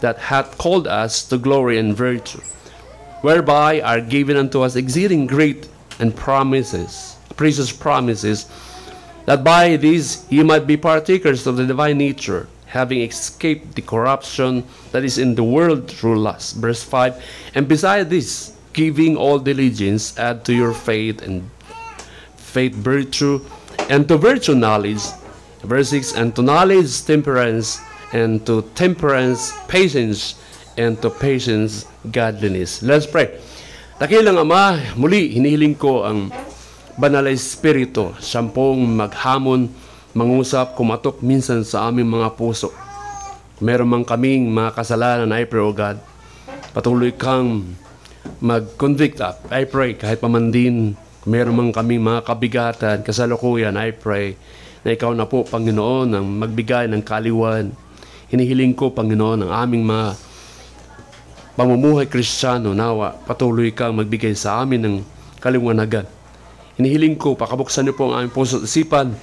that hath called us to glory and virtue, whereby are given unto us exceeding great and precious promises, that by these ye might be partakers of the divine nature, having escaped the corruption that is in the world through lust. Verse 5, and beside this, giving all diligence, add to your faith, and faith virtue, and to virtue knowledge. Verse 6, and to knowledge temperance, and to temperance patience, and to patience godliness. Let's pray. Dakilang Ama, muli hinihiling ko ang Banal na Espiritu, siyang pong maghamon, mangusap, kumatok minsan sa aming mga puso. Meron man kaming mga kasalanan, I pray, O God, patuloy kang mag-convict up. I pray, kahit pamandin, meron man kaming mga kabigatan, kasalukuyan, I pray, na ikaw na po, Panginoon, ang magbigay ng kaliwan. Hinihiling ko, Panginoon, ang aming mga pamumuhay Kristiyano, nawa, patuloy kang magbigay sa amin ng kaliwanagan. Hinihiling ko, pakabuksan niyo po ang aming puso at isipan,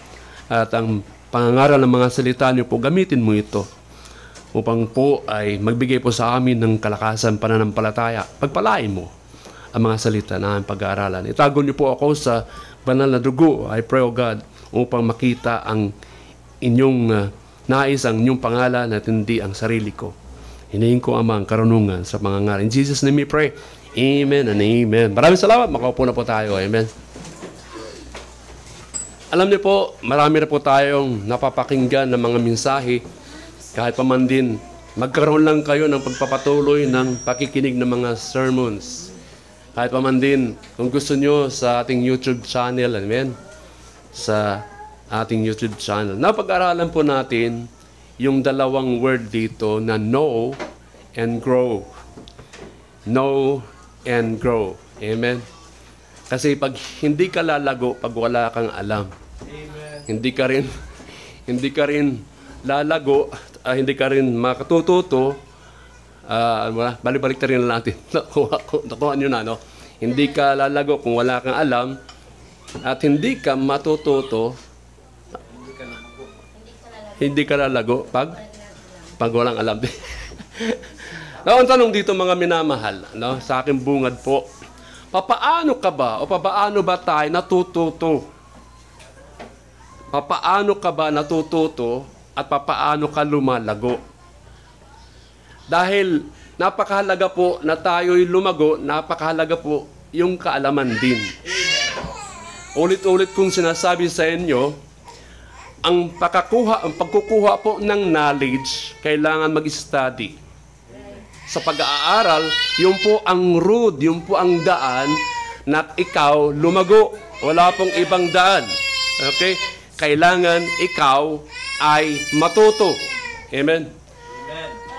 at ang pangangaral ng mga salita niyo po, gamitin mo ito upang po ay magbigay po sa amin ng kalakasan, pananampalataya. Pagpalain mo ang mga salita na aming pag-aaralan. Itago niyo po ako sa banal na dugo, I pray, O God, upang makita ang inyong nais, ang inyong pangalan at hindi ang sarili ko. Hinihiling ko, Ama, ang karunungan sa mga ngaral. In Jesus' name we pray. Amen and amen. Maraming salamat. Makaupo na po tayo. Amen. Alam niyo po, marami na po tayong napapakinggan ng mga mensahe. Kahit pa man din, magkaroon lang kayo ng pagpapatuloy ng pakikinig ng mga sermons. Kahit pa man din, kung gusto nyo sa ating YouTube channel, amen, sa ating YouTube channel. Napag-aralan po natin yung dalawang word dito na know and grow. Know and grow. Amen. Kasi pag hindi ka lalago, pag wala kang alam, amen, hindi ka rin lalago, hindi ka rin makatututo, balik-balik na rin natin. Nakuha nyo na, no? Hindi ka lalago kung wala kang alam, at hindi ka matututo, hindi ka lalago pag walang alam. Ang tanong dito, mga minamahal, no? Sa aking bungad po, papaano ka ba o papaano ba tayo natututo? Papaano ka ba natututo at papaano ka lumalago? Dahil napakahalaga po na tayo'y lumago, napakahalaga po yung kaalaman din. Ulit-ulit kong sinasabi sa inyo, ang pagkukuha po ng knowledge, kailangan mag-study. Sa pag-aaral, yun po ang road, yun po ang daan na ikaw lumago. Wala pong ibang daan. Okay? Kailangan ikaw ay matuto. Amen?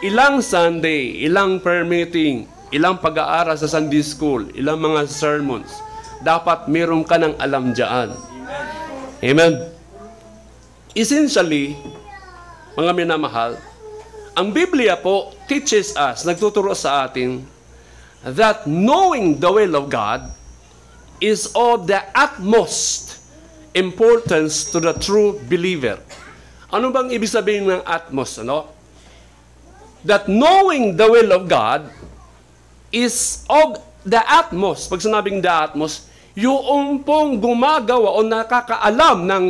Ilang Sunday, ilang prayer meeting, ilang pag-aaral sa Sunday school, ilang mga sermons, dapat meron ka ng alam dyan. Amen? Essentially, mga minamahal, ang Biblia po teaches us, nagtuturo sa atin, that knowing the will of God is of the utmost importance to the true believer. Ano bang ibig sabihin ng utmost? Ano? That knowing the will of God is of the utmost. Pag sinabing the utmost, yung pong gumagawa o nakakaalam ng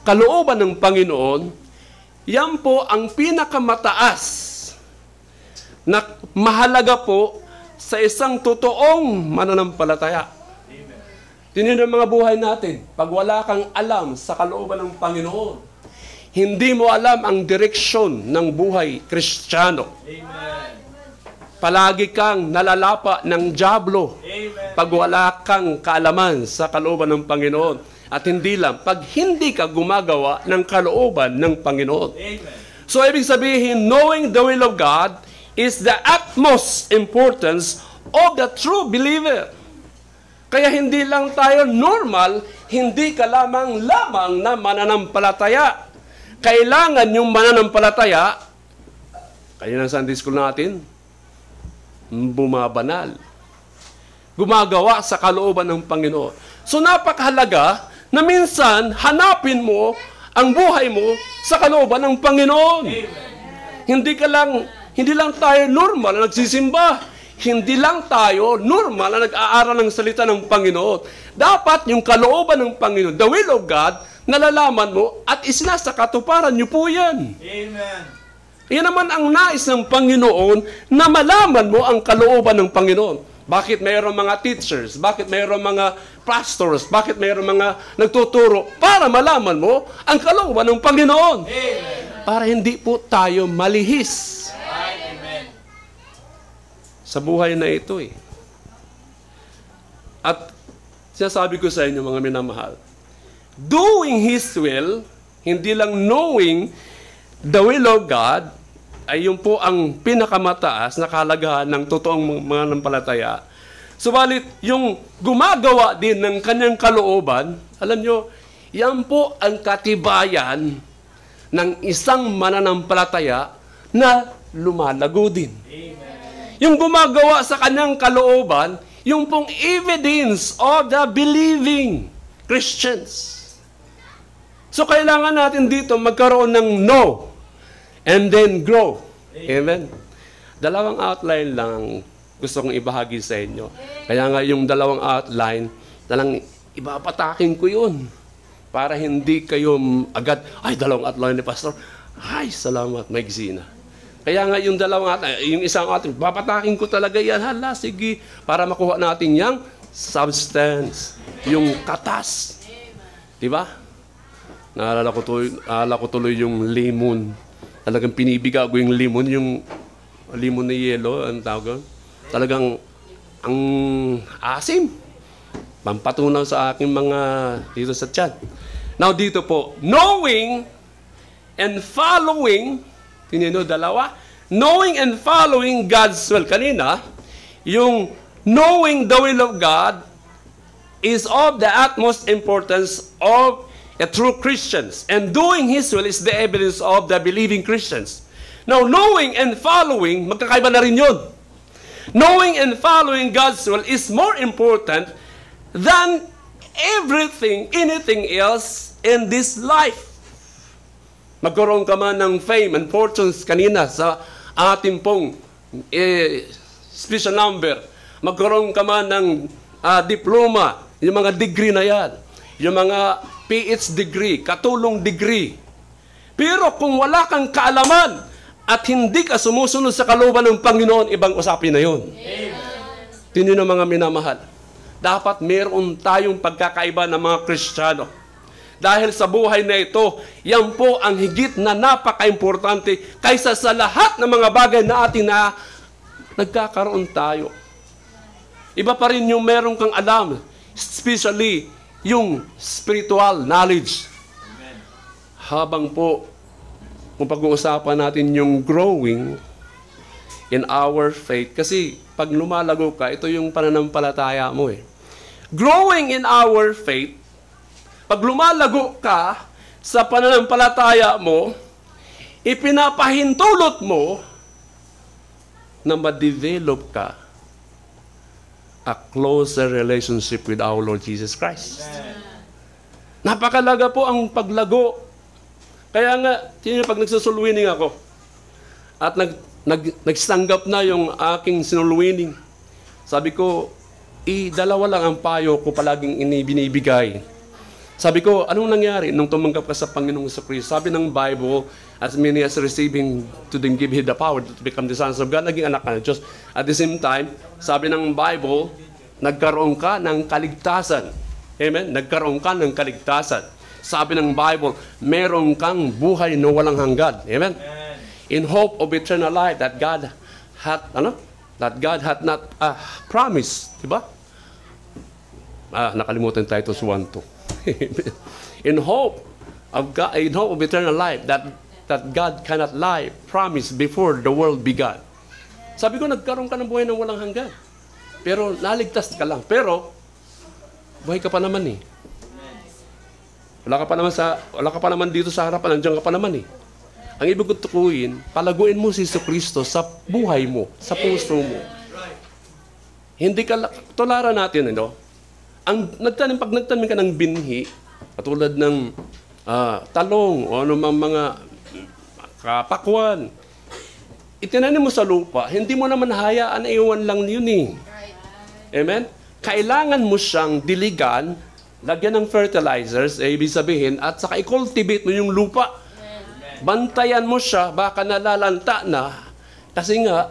kalooban ng Panginoon, yan po ang pinakamataas na mahalaga po sa isang totoong mananampalataya. Tingnan ang mga buhay natin. Pag wala kang alam sa kalooban ng Panginoon, hindi mo alam ang direksyon ng buhay Kristiyano. Palagi kang nalalapa ng dyablo pag wala kang kaalaman sa kalooban ng Panginoon. At hindi lang, pag hindi ka gumagawa ng kalooban ng Panginoon. Amen. So, ibig sabihin, knowing the will of God is the utmost importance of the true believer. Kaya hindi lang tayo normal, hindi ka lamang na mananampalataya. Kailangan yung mananampalataya, kaya ng Sunday school natin, bumabanal. Gumagawa sa kalooban ng Panginoon. So, napakahalaga na minsan, hanapin mo ang buhay mo sa kalooban ng Panginoon. Amen. Hindi lang tayo normal na nagsisimba. Hindi lang tayo normal na nag-aaral ng salita ng Panginoon. Dapat yung kalooban ng Panginoon, the will of God, nalalaman mo at isinasakatuparan niyo po yan. Amen. Yan naman ang nais ng Panginoon na malaman mo ang kalooban ng Panginoon. Bakit mayroong mga teachers? Bakit mayroong mga pastors? Bakit mayroong mga nagtuturo? Para malaman mo ang kalooban ng Panginoon. Amen. Para hindi po tayo malihis. Amen. Sa buhay na ito eh. At sinasabi ko sa inyo mga minamahal, doing His will, hindi lang knowing the will of God, ay yun po ang pinakamataas na kahalagahan ng totoong mga nampalataya. Subalit, yung gumagawa din ng kanyang kalooban, alam nyo, yan po ang katibayan ng isang mananampalataya na lumalago din. Yung gumagawa sa kanyang kalooban, yung pong evidence of the believing Christians. So, kailangan natin dito magkaroon ng know and then grow. Amen. Dalawang outline lang gusto kong ibahagi sa inyo. Kaya nga yung dalawang outline, talang ibapatakin ko yun. Para hindi kayo agad, ay, dalawang outline ni Pastor. Ay, salamat, maigsi na. Kaya nga yung dalawang outline, yung isang outline, papatakin ko talaga yan. Hala, sige, para makuha natin yung substance, yung katas. Diba? Naalala ko tuloy yung lemon. Talagang pinibiga ko yung lemon na yellow, ang tawag. Talagang ang asim. Pampatunaw sa aking mga dito sa chat. Now dito po, knowing and following, tinino dalawa, knowing and following God's will. Kanina, yung knowing the will of God is of the utmost importance of a true Christians. And doing His will is the evidence of the believing Christians. Now, knowing and following, magkakaiba na rin yun. Knowing and following God's will is more important than anything else in this life. Magkaroon ka man ng fame and fortunes kanina sa ating pong special number. Magkaroon ka man ng diploma, yung mga degree na yan. Yung mga PhD degree, katulong degree. Pero kung wala kang kaalaman at hindi ka sumusunod sa kalooban ng Panginoon, ibang usapin na yun. Tinino mga minamahal, dapat meron tayong pagkakaiba ng mga Kristiyano. Dahil sa buhay na ito, yan po ang higit na napaka-importante kaysa sa lahat ng mga bagay na ating nagkakaroon tayo. Iba pa rin yung meron kang alam, especially yung spiritual knowledge. Amen. Habang po, kung pag-uusapan natin yung growing in our faith, kasi pag lumalago ka, ito yung pananampalataya mo eh. Growing in our faith, pag lumalago ka sa pananampalataya mo, ipinapahintulot mo na ma-develop ka a closer relationship with our Lord Jesus Christ. Amen. Napakalaga po ang paglago. Kaya nga, pag nagsusulwining ako at nagsanggap na yung aking sinulwining, sabi ko, dalawa lang ang payo ko palaging binibigay. Sabi ko, anong nangyari nung tumanggap ka sa Panginoong Kristo? Sabi ng Bible, as many as receiving to them give Him the power to become the sons of God, naging anak ka ng Diyos. At the same time, sabi ng Bible, nagkaroon ka ng kaligtasan. Amen? Nagkaroon ka ng kaligtasan. Sabi ng Bible, meron kang buhay na walang hanggan. Amen? In hope of eternal life that God had not promised. Diba? Nakalimutan tayo ito sa 1-2. In hope of eternal life that God cannot lie, promised before the world began. Sabi ko, nagkaroon ka ng buhay na walang hanggan. Pero naligtas ka lang. Pero buhay ka pa naman eh. Wala ka pa naman dito sa harapan, nandiyan ka pa naman eh. Ang ibig ko tukuyin, palaguin mo si Kristo sa buhay mo, sa puso mo. Hindi ka, tularan natin, pag nagtanim ka ng binhi, katulad ng talong o anumang mga kapakwan, itinanim mo sa lupa, hindi mo naman hayaan na iwan lang yun eh. Amen? Kailangan mo siyang diligan, lagyan ng fertilizers, ibig sabihin, at saka i-cultivate mo yung lupa. Bantayan mo siya, baka nalalanta na. Kasi nga,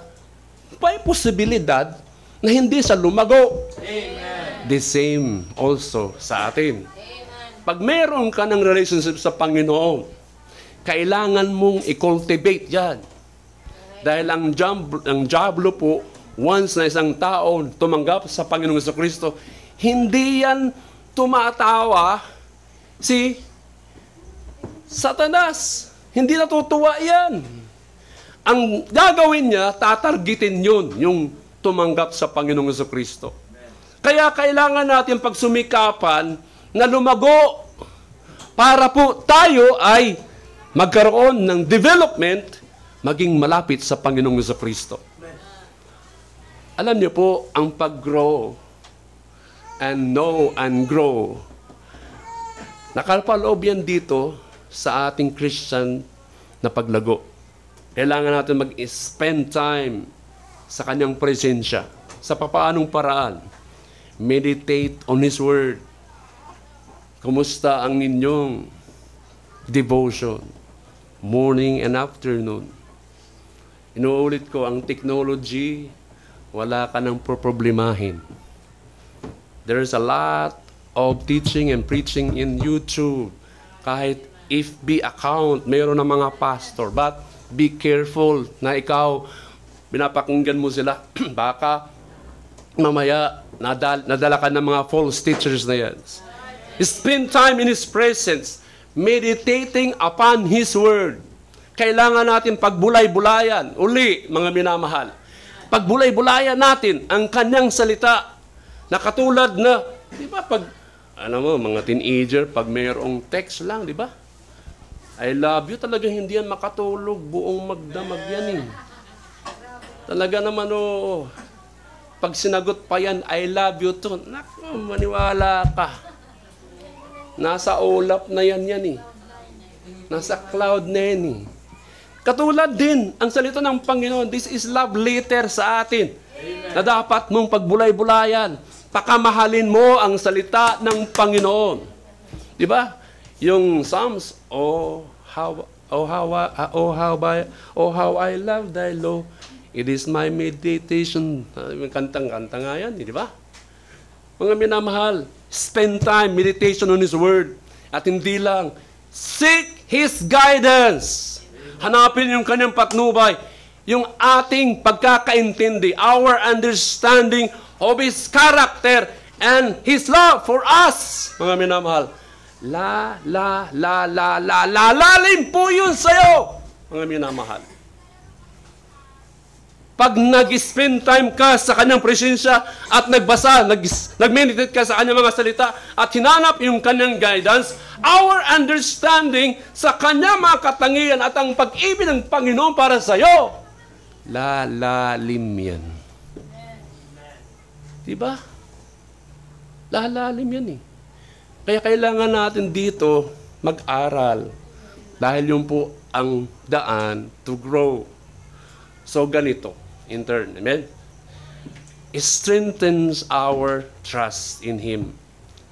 may posibilidad na hindi siya lumago. Amen. The same also sa atin. Amen. Pag meron ka ng relationship sa Panginoon, kailangan mong i-cultivate yan. Dahil ang jablo po, once na isang tao tumanggap sa Panginoong Jesucristo, hindi yan tumatawa si Satanas. Hindi natutuwa yan. Ang gagawin niya, tatargetin yun, yung tumanggap sa Panginoong Jesucristo. Kaya kailangan natin pagsumikapan na lumago para po tayo ay magkaroon ng development, maging malapit sa Panginoong Jesucristo. Alam niyo po, ang pag-grow and know and grow, nakalpaloob yan dito sa ating Christian na paglago. Kailangan natin mag-spend time sa kanyang presensya. Sa papaanong paraan? Meditate on His Word. Kumusta ang ninyong devotion? Morning and afternoon. Inuulit ko, ang technology, wala ka nang problemahin. There's a lot of teaching and preaching in YouTube. Kahit FB account, mayroon ng mga pastor. But be careful na ikaw, binapakinggan mo sila. Baka mamaya nadala ka ng mga false teachers na yan. Spend time in His presence, meditating upon His Word. Kailangan natin pagbulay-bulayan. Uli, mga minamahal. Pagbulay-bulayan natin ang kanyang salita na katulad na, di ba, pag, mga teenager, pag mayroong text lang, di ba? I love you, talaga hindi yan makatulog, buong magdamag yan eh. Talaga naman, pag sinagot pa yan, I love you to, naku, maniwala ka. Nasa ulap na yan eh. Nasa cloud na yan eh. Katulad din, ang salita ng Panginoon, this is love letter sa atin. Amen. Na dapat mong pagbulay-bulayan. Pakamahalin mo ang salita ng Panginoon. Di ba? Yung Psalms, how I love thy law. It is my meditation. Kantang-kanta nga yan, di ba? Mga minamahal, spend time, meditation on His Word. At hindi lang, seek His guidance. Hanapin yung kanyang patnubay, yung ating pagkakaintindi, our understanding of His character and His love for us. Mga minamahal, lalim po yun sa'yo, mga minamahal. Pag nag-spend time ka sa kanyang presensya at nagbasa, nag-meditate ka sa kanyang mga salita at hinanap yung kanyang guidance, our understanding sa kanyang mga katangian at ang pag-ibig ng Panginoon para sa iyo, lalalim yan. Diba? Lalalim yan eh. Kaya kailangan natin dito mag-aral dahil yun po ang daan to grow. So ganito, in turn, amen? It strengthens our trust in Him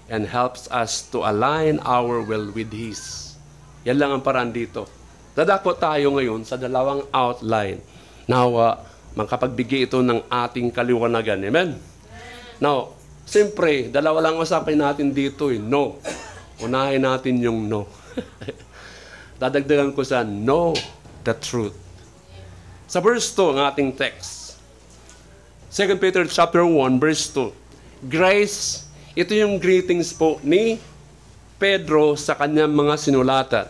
and helps us to align our will with His. Yan lang ang paraan dito. Dadako tayo ngayon sa dalawang outline. Nawa, makapagbigay ito ng ating kaliwanagan. Amen? Now, siyempre, dalawa lang usapin natin dito eh. No. Unahin natin yung no. Dadagdagan ko sa know the truth. Sa verse 2 ang ating text. 2 Peter chapter 1, verse 2. Grace, ito yung greetings po ni Pedro sa kanyang mga sinulatan.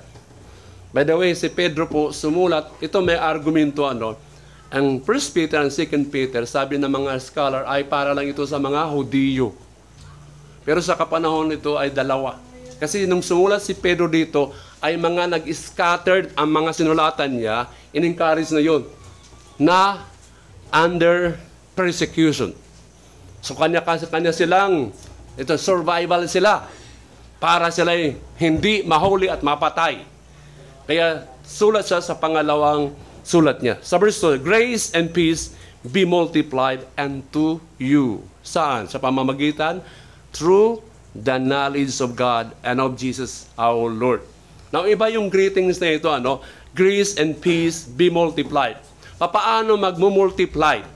By the way, si Pedro po sumulat, ito may argumento ang 1 Peter and 2 Peter, sabi ng mga scholar, ay para lang ito sa mga Hudiyo. Pero sa kapanahon nito ay dalawa. Kasi nung sumulat si Pedro dito, ay mga nag-scattered ang mga sinulatan niya, in-encourage na yun, na under persecution. So kanya silang, ito survival sila, para sila hindi mahuli at mapatay. Kaya sulat siya sa pangalawang sulat niya. Sa verse 2, grace and peace be multiplied unto you. Saan? Sa pamamagitan? Through the knowledge of God and of Jesus our Lord. Now, iba yung greetings na ito, ano? Grace and peace be multiplied. Paano magmumultiply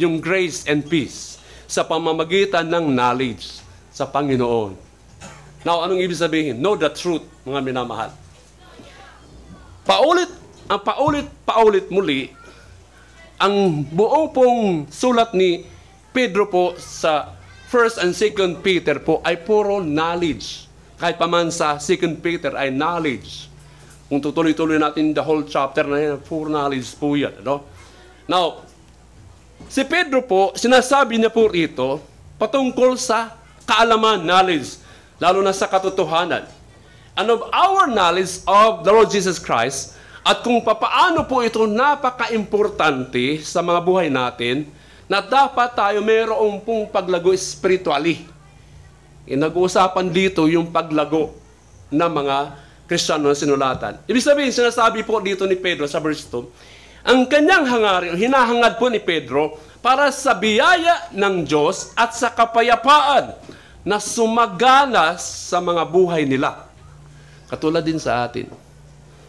yung grace and peace? Sa pamamagitan ng knowledge sa Panginoon. Now, anong ibig sabihin? Know the truth, mga minamahal. Paulit muli, ang buong pong sulat ni Pedro po sa 1 and 2 Peter po ay puro knowledge. Kahit pa man sa 2 Peter ay knowledge. Kung tutuloy-tuloy natin the whole chapter na yan, puro knowledge po yan. No? Now, si Pedro po, sinasabi niya po rito, patungkol sa kaalaman, knowledge, lalo na sa katotohanan. And of our knowledge of the Lord Jesus Christ, at kung papaano po ito napaka-importante sa mga buhay natin, na dapat tayo mayroong pong paglago spiritually. Nag-uusapan dito yung paglago ng mga Kristiyano na sinulatan. Ibig sabihin, sinasabi po dito ni Pedro sa verse 2, ang kanyang hangarin, hinahangad po ni Pedro, para sa biyaya ng Diyos at sa kapayapaan na sumagana sa mga buhay nila. Katulad din sa atin.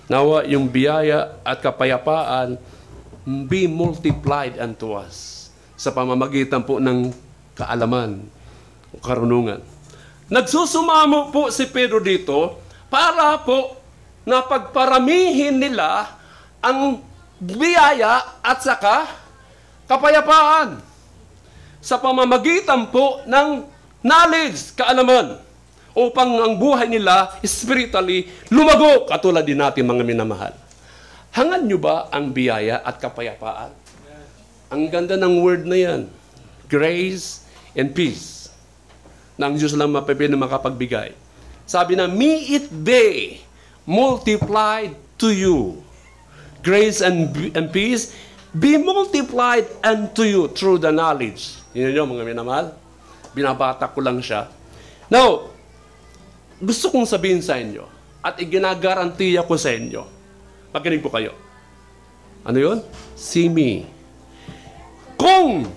Nawa yung biyaya at kapayapaan be multiplied unto us sa pamamagitan po ng kaalaman o karunungan. Nagsusumamo po si Pedro dito para po na pagparamihin nila ang biyaya at saka kapayapaan sa pamamagitan po ng knowledge, kaalaman, upang ang buhay nila spiritually lumago, katulad din natin mga minamahal. Hangad nyo ba ang biyaya at kapayapaan? Ang ganda ng word na yan. Grace and peace. Na ang Diyos lang mapipili na makapagbigay. Sabi na, may it be multiplied to you. Grace and peace be multiplied unto you through the knowledge. Yun yun, mga minamahal. Binabata ko lang siya. Now, gusto kong sabihin sa inyo at iginagarantiya ko sa inyo. Pakinig po kayo. Ano yun? See me. Kung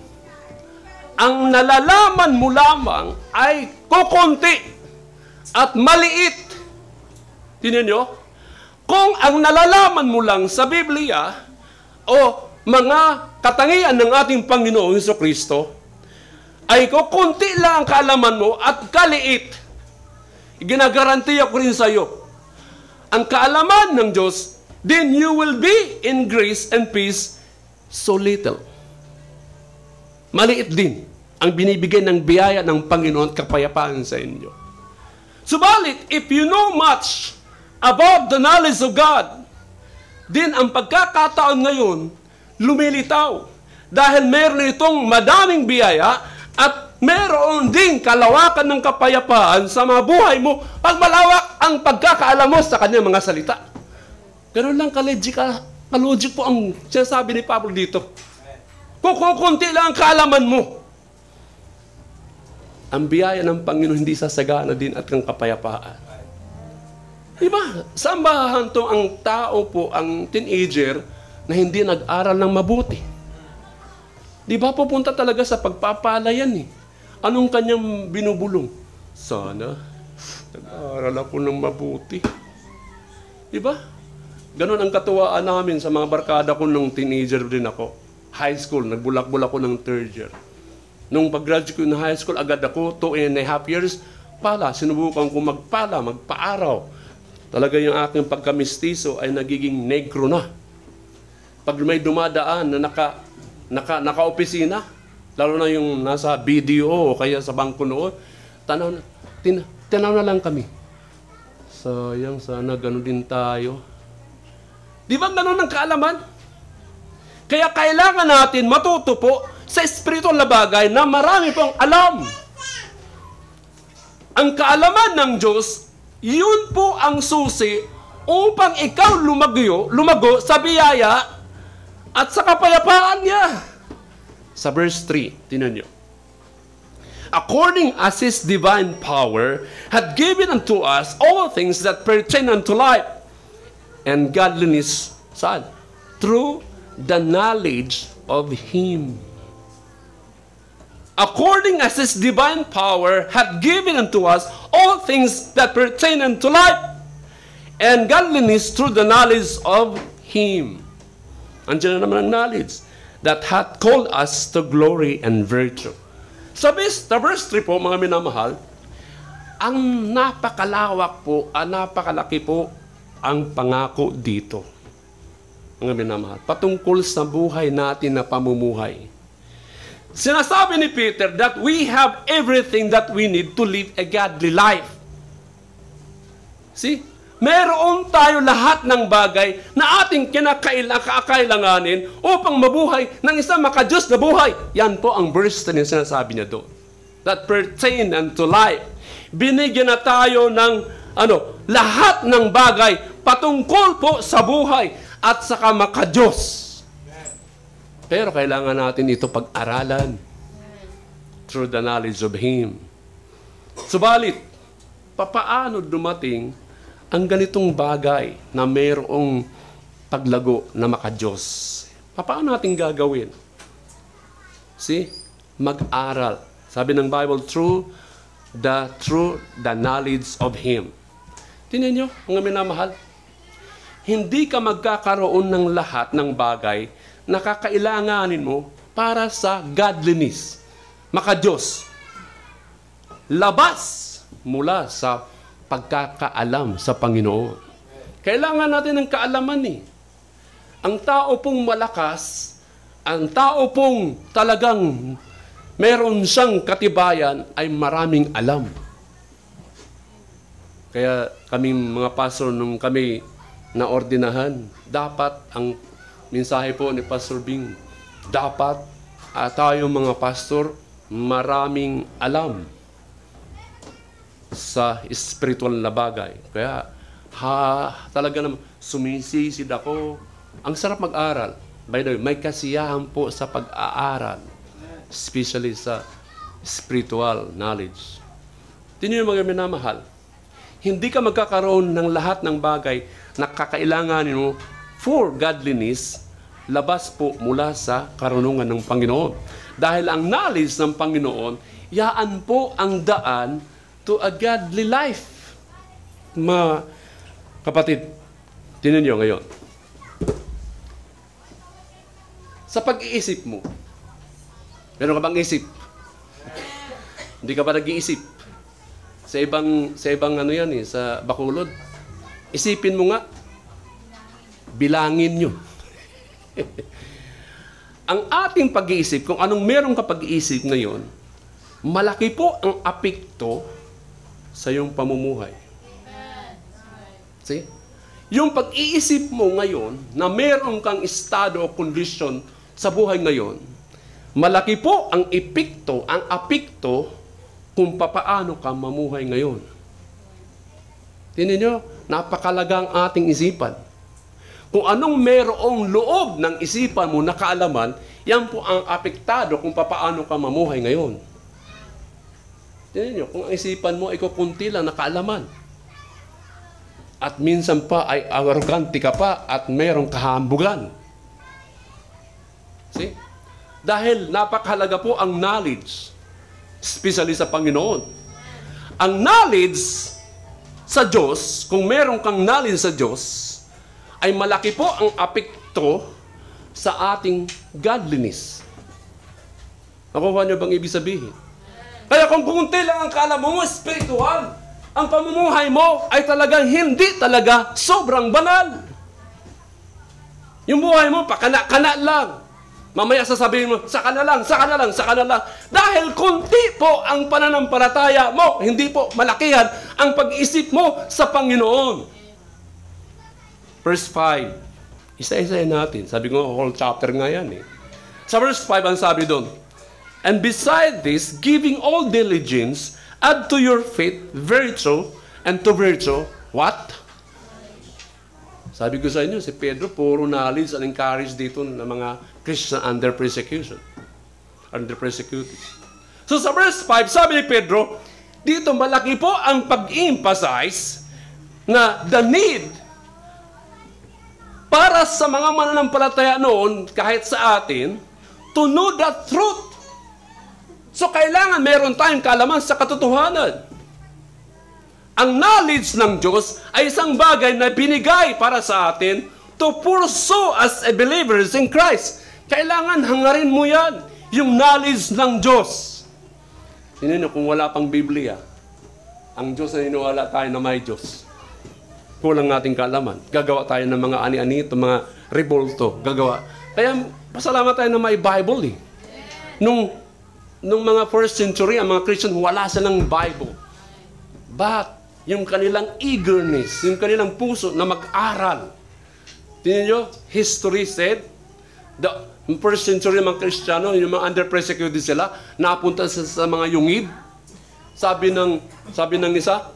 ang nalalaman mo lamang ay kukunti at maliit, tingnan nyo, kung ang nalalaman mo lang sa Biblia o mga katangian ng ating Panginoong Jesucristo ay kukunti lang ang kaalaman mo at kaliit, ginagarantiya ko rin sa iyo ang kaalaman ng Diyos, then you will be in grace and peace so little. Maliit din ang binibigay ng biyaya ng Panginoon at kapayapaan sa inyo. Subalit, if you know much about the knowledge of God, then ang pagkakataon ngayon lumilitaw dahil meron itong madaming biyaya at meron ding kalawakan ng kapayapaan sa mga buhay mo pag malawak ang pagkakaalam mo sa kanyang mga salita. Ganun lang ka-logic po ang sinasabi ni Pablo dito. Kung kukunti lang ang kaalaman mo, ang biyaya ng Panginoon hindi sasagana din at ang kapayapaan. Diba? Saan ba hantong ang tao po, ang teenager, na hindi nag-aral ng mabuti? Diba pupunta talaga sa pagpapalayan eh. Anong kanyang binubulong? Sana, nag-aaral ako ng mabuti. Diba? Ganon ang katuwaan namin sa mga barkada ko nung teenager din ako. High school, nagbulak-bulak ako ng 3rd year. Nung pag-graduate ko ng high school, agad ako, 2.5 years, sinubukan ko magpaaraw. Talaga yung aking pagkamistiso ay nagiging negro na. Pag may dumadaan na naka-opisina, lalo na yung nasa BDO o kaya sa bangko noon, tanaw na lang kami. Sayang, sana gano'n din tayo. Di ba gano'n ang kaalaman? Kaya kailangan natin matuto po sa espiritual na bagay na marami pong alam. Ang kaalaman ng Diyos, yun po ang susi upang ikaw lumago sa biyaya at sa kapayapaan niya. Sa verse 3, tinan nyo. According as His divine power had given unto us all things that pertain unto life and godliness, saan? Through the knowledge of Him. According as His divine power hath given unto us all things that pertain unto life and godliness through the knowledge of Him. Andiyan na naman ang knowledge that hath called us to glory and virtue. Sa verse 3 po, mga minamahal, ang napakalawak po, napakalaki po ang pangako dito. Mga minamahal, patungkol sa buhay natin na pamumuhay. Sinasabi ni Peter that we have everything that we need to live a godly life. See? Meron tayo lahat ng bagay na ating kakailanganin upang mabuhay ng isang makadiyos na buhay. Yan po ang verse na sinasabi niya doon. That pertain unto life. Binigyan na tayo ng lahat ng bagay patungkol po sa buhay at saka makadiyos. Pero kailangan natin ito pag-aralan through the knowledge of Him. Subalit, papaano dumating ang ganitong bagay na mayroong paglago na makadiyos? Paano natin gagawin? See? Mag-aral. Sabi ng Bible, through the knowledge of Him. Tingnan nyo, mga minamahal, hindi ka magkakaroon ng lahat ng bagay na kakailanganin mo para sa godliness, makadiyos. Labas mula sa pagkakaalam sa Panginoon. Kailangan natin ng kaalaman eh. Ang tao pong malakas, ang tao pong talagang meron siyang katibayan ay maraming alam. Kaya kaming mga pastor nung kami naordinahan, dapat ang mensahe po ni Pastor Bing, dapat tayo mga pastor maraming alam sa spiritual na bagay. Kaya, talaga naman, sumisisid ako. Ang sarap mag-aral. By the way, may kasiyahan po sa pag-aaral. Especially sa spiritual knowledge. Tingnan niyo mga minamahal. Hindi ka magkakaroon ng lahat ng bagay na kakailanganin mo for godliness, labas po mula sa karunungan ng Panginoon. Dahil ang knowledge ng Panginoon, yaan po ang daan to a godly life. Mga kapatid, tingnan niyo ngayon. Sa pag-iisip mo, meron ka bang isip? Hindi ka pa nag-iisip. Sa ibang ano yan sa Bacolod. Isipin mo nga, bilangin nyo. Ang ating pag-iisip, kung anong meron ka pag-iisip ngayon, malaki po ang apekto sa iyong pamumuhay. See? Yung pag-iisip mo ngayon na meron kang estado o condition sa buhay ngayon, malaki po ang apekto kung papaano ka mamuhay ngayon. Tingnan nyo, napakalaga ang ating isipan. Kung anong merong loob ng isipan mo na kaalaman, yan po ang apektado kung papaano ka mamuhay ngayon. Tingnan nyo, kung ang isipan mo ay kukunti lang na kaalaman, at minsan pa ay arrogante ka pa at merong kahambugan. See? Dahil napakahalaga po ang knowledge, especially sa Panginoon. Ang knowledge sa Diyos, kung meron kang knowledge sa Diyos, ay malaki po ang apekto sa ating godliness. Nakuha niyo bang ibig sabihin? Kaya kung kunti lang ang kaalaman mo, spiritual, ang pamumuhay mo ay talagang hindi talaga sobrang banal. Yung buhay mo, pakana-kana lang. Mamaya sasabihin mo, saka na lang. Dahil kunti po ang pananampalataya mo, hindi po malakihan ang pag-isip mo sa Panginoon. Verse 5. Isa-isayin natin. Sabi ko, whole chapter nga yan eh. Sa verse 5, ang sabi doon, and beside this, giving all diligence, add to your faith virtue, and to virtue, what? Sabi ko sa inyo, si Pedro, puro knowledge and encourage dito ng mga Christian under persecution. Under persecuted. So sa verse 5, sabi ni Pedro, dito malaki po ang pag-emphasize na the need para sa mga mananampalataya noon, kahit sa atin, to know the truth. So, kailangan meron tayong kaalaman sa katotohanan. Ang knowledge ng Diyos ay isang bagay na binigay para sa atin to pursue as a believers in Christ. Kailangan hangarin mo yan, yung knowledge ng Diyos. Hindi kung wala pang Biblia, ang Diyos na iniwala tayo na may Diyos. Kulang nating kaalaman. Gagawa tayo ng mga ani-anito, mga revolto. Gagawa. Kaya, pasalamat tayo na may Bible eh. Nung mga first century, ang mga Christian, wala silang Bible. But, yung kanilang eagerness, yung kanilang puso na mag-aral. Tingnan nyo, history said, the first century mga Kristiyano, yung mga under persecuted sila, napunta sa mga yungib. Sabi ng isa,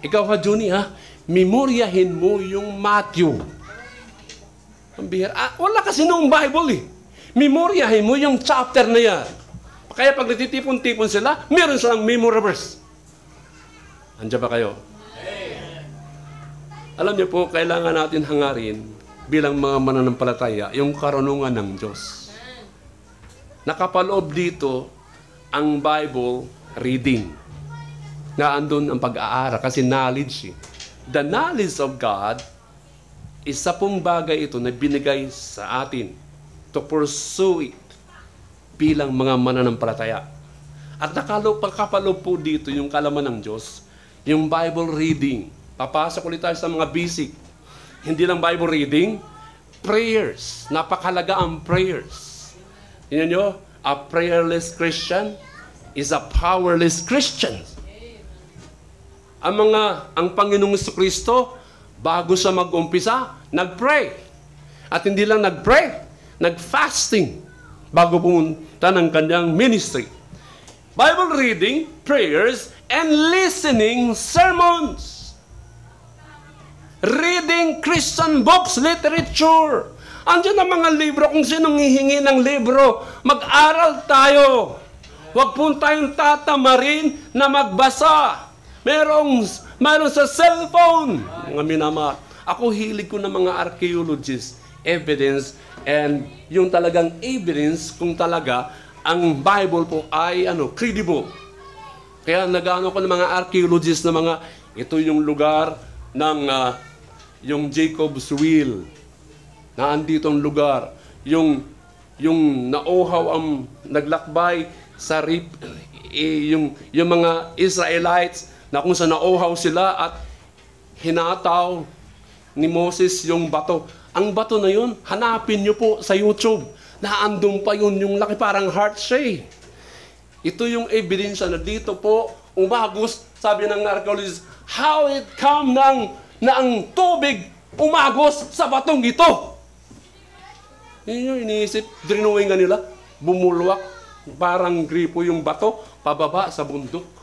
ikaw ha, Johnny ha, memoryahin mo yung Matthew. Ang bihira. Wala kasi noong Bible eh. Memoryahin mo yung chapter na yan. Kaya pag natitipon-tipon sila, meron silang memory verse. Andiyan ba kayo? Alam niyo po, kailangan natin hangarin bilang mga mananampalataya yung karunungan ng Diyos. Nakapaloob dito ang Bible reading. Na andun ang pag-aaral kasi knowledge eh. The knowledge of God, isa pong bagay ito na binigay sa atin to pursue it bilang mga mananampalataya. At nakapaloob po dito yung kalaman ng Diyos, yung Bible reading. Papasok ulit tayo sa mga basic. Hindi lang Bible reading, prayers. Napakalaga ang prayers. Tingnan nyo, a prayerless Christian is a powerless Christian. Ang Panginoong Jesucristo, bago siya mag-umpisa, nag-pray. At hindi lang nag-pray, nag-fasting bago pumunta ng kanyang ministry. Bible reading, prayers, and listening sermons. Reading Christian books, literature. Andiyan ang mga libro, kung sinong hihingi ng libro, mag-aral tayo. Huwag po tayong tatamarin na magbasa. Meron sa cellphone. Mga minamahal. Ako hilig ko ng mga archaeologists, evidence, and yung talagang evidence kung talaga ang Bible po ay credible. Kaya nag-ano ko ng mga archaeologists na ito yung lugar ng yung Jacob's Wheel. Na andito ang lugar. Yung nauhaw ang naglakbay sa yung mga Israelites na kung saan nauhaw sila at hinataw ni Moses yung bato. Ang bato na yun, hanapin nyo po sa YouTube. Naandun pa yun, yung laki parang heart shape. Ito yung ebidensya na dito po, umagos, sabi ng archaeologist, how it come na ang tubig umagos sa batong ito. Yun yung iniisip, drinowing nila, bumulwak, parang gripo yung bato, pababa sa bundok.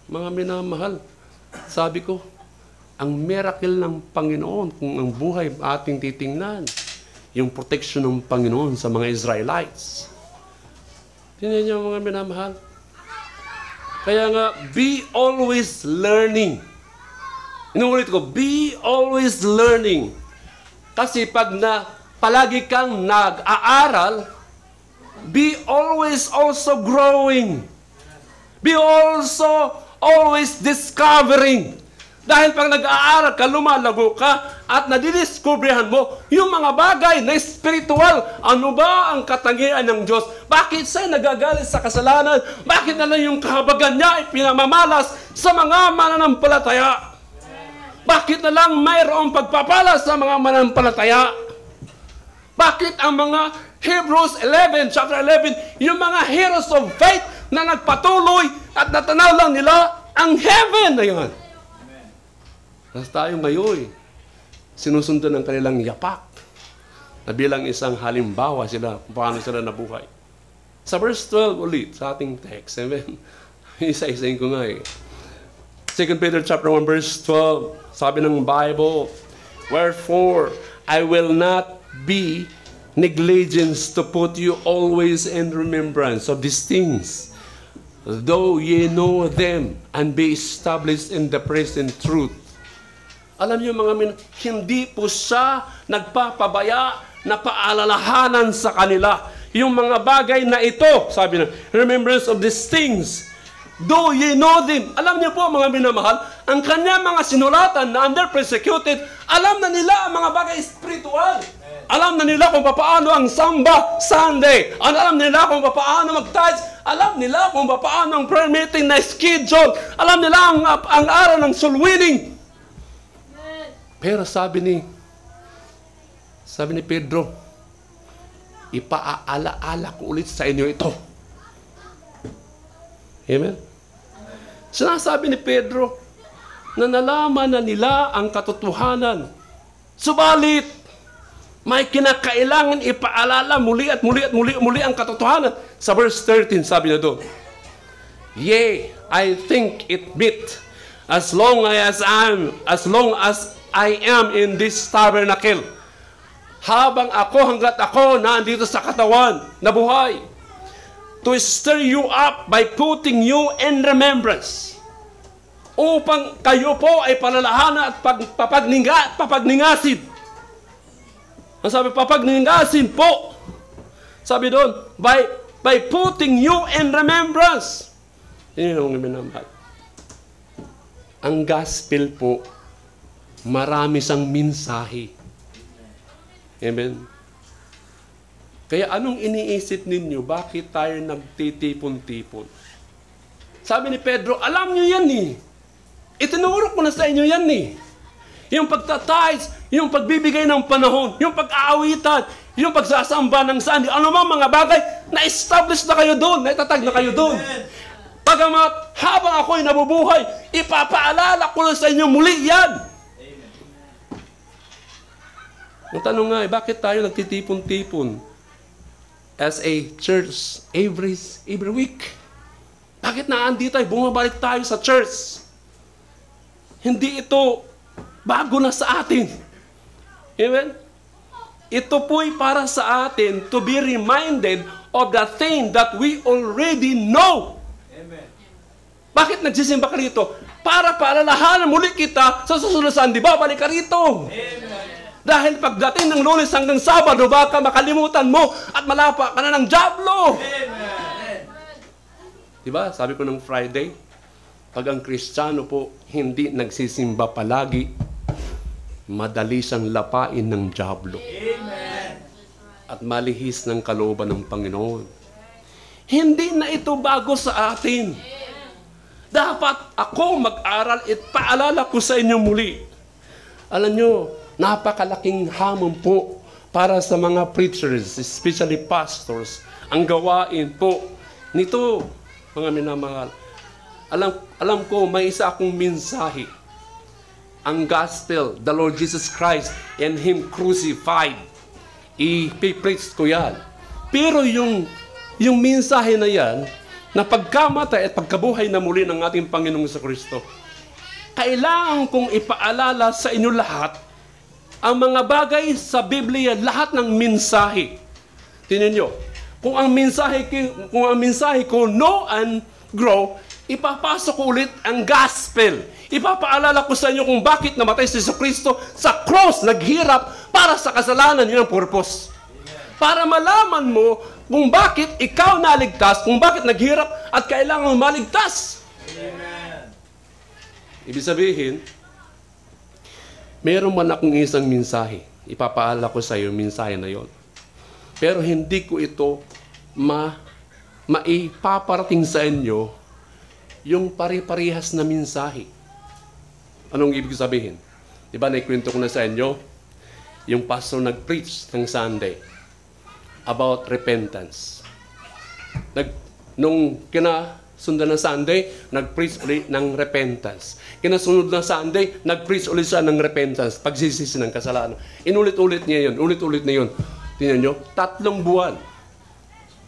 Mga minamahal, sabi ko, ang miracle ng Panginoon, kung ang buhay ating titingnan, yung protection ng Panginoon sa mga Israelites. Tingnan niyo mga minamahal. Kaya nga, be always learning. Inuulit ko, be always learning. Kasi pag palagi kang nag-aaral, be always also growing. Be also always discovering. Dahil pag nag-aaral ka, lumalago ka, at nadidiscoveryhan mo yung mga bagay na spiritual. Ano ba ang katangian ng Diyos? Bakit siya nagagalit sa kasalanan? Bakit na lang yung kahabagan niya ay pinamamalas sa mga mananampalataya? Bakit na lang mayroong pagpapalas sa mga mananampalataya? Bakit ang mga Hebrews 11, chapter 11, yung mga heroes of faith na nagpatuloy at natanaw lang nila ang heaven na yun? Tapos tayo ngayon, sinusundan ng kanilang yapak na bilang isang halimbawa sila kung paano sila nabuhay. Sa verse 12 ulit, sa ating text, amen? Isa-isayin ko nga eh. 2 Peter chapter 1 verse 12, sabi ng Bible, wherefore, I will not be negligent to put you always in remembrance of these things, though ye know them and be established in the present truth. Alam niyo hindi po siya nagpapabaya na paalalahanan sa kanila. Yung mga bagay na ito, sabi na, remembrance of these things. Do ye know them? Alam niyo po mga minamahal, ang kanya mga sinulatan na under persecuted, alam na nila ang mga bagay spiritual. Alam na nila kung paano ang Samba Sunday. Alam nila kung paano mag-tithes. Alam nila kung paano ang prayer meeting na schedule. Alam nila ang araw ng soul winning. Pero sabi ni Pedro, ipaalaala ko ulit sa inyo ito. Amen? Sinasabi ni Pedro na nalaman na nila ang katotohanan. Subalit, may kinakailangan ipaalala muli at muli ang katotohanan. Sa verse 13, sabi na doon, Yea, I think it meet, as long as I am in this tabernacle. Hanggat ako nandito sa katawan na buhay, to stir you up by putting you in remembrance, upang kayo po ay palalahanan at papagningasin. Ang sabi, papagningasin po. Sabi doon, by putting you in remembrance. Yun ang minamahal. Ang gospel po, marami siyang mensahe. Amen. Kaya anong iniisip ninyo? Bakit tayo nagtitipon-tipon? Sabi ni Pedro, alam nyo yan eh. Itinurok ko na sa inyo yan eh. Yung pagtatides, yung pagbibigay ng panahon, yung pag-aawitan, yung pagsasamba ng Sunday, ano mga bagay, na-establish na kayo doon, naitatag na kayo doon. Pagamat, habang ako'y nabubuhay, ipapaalala ko sa inyo muli yan. Ang tanong nga bakit tayo nagtitipon-tipon as a church every week? Bakit naandi tayo, bumabalik tayo sa church? Hindi ito bago na sa atin. Amen? Ito po'y para sa atin to be reminded of the thing that we already know. Amen. Bakit nagsisimba ka rito? Para paalalahanan muli kita sa susunod na Sunday, babalik ka rito. Amen. Dahil pagdating ng Lunes hanggang Sabado, baka makalimutan mo at malapa ka na ng dyablo. Amen. Diba? Sabi ko ng Friday, pag ang Kristiyano po hindi nagsisimba palagi, madali siyang lapain ng dyablo. Amen. At malihis ng kalooban ng Panginoon. Hindi na ito bago sa atin. Dapat ako mag-aral at paalala ko sa inyo muli. Alam nyo, napakalaking hamon po para sa mga preachers, especially pastors, ang gawain po nito, mga minamahal. Alam ko, may isa akong mensahe. Ang gospel, the Lord Jesus Christ and Him crucified. I-preach ko yan. Pero yung mensahe na yan, na pagkamatay at pagkabuhay na muli ng ating Panginoong Kristo, kailangan kong ipaalala sa inyo lahat ang mga bagay sa Biblia, lahat ng mensahe. Tingnan nyo, kung ang mensahe ko know and grow, ipapasok ko ulit ang gospel. Ipapaalala ko sa inyo kung bakit namatay si Jesucristo sa cross, naghirap para sa kasalanan. Yun ang purpose. Para malaman mo kung bakit ikaw naligtas, kung bakit naghirap at kailangan maligtas. Amen. Ibig sabihin, meron man akong isang mensahe, ipapaalala ko sa iyo yung mensahe na yon. Pero hindi ko ito maipaparating sa inyo yung pare-parehas na mensahe. Anong ibig sabihin? Diba, naikwento ko na sa inyo, yung pastor nag-preach ng Sunday about repentance. Nung kinasundan na Sunday, nag-preach ulit ng repentance. Kinasunod na Sunday, nag-preach ulit siya ng repentance, pagsisisi ng kasalanan. Inulit-ulit niya yun, ulit-ulit na yun. Tingnan nyo, 3 buwan,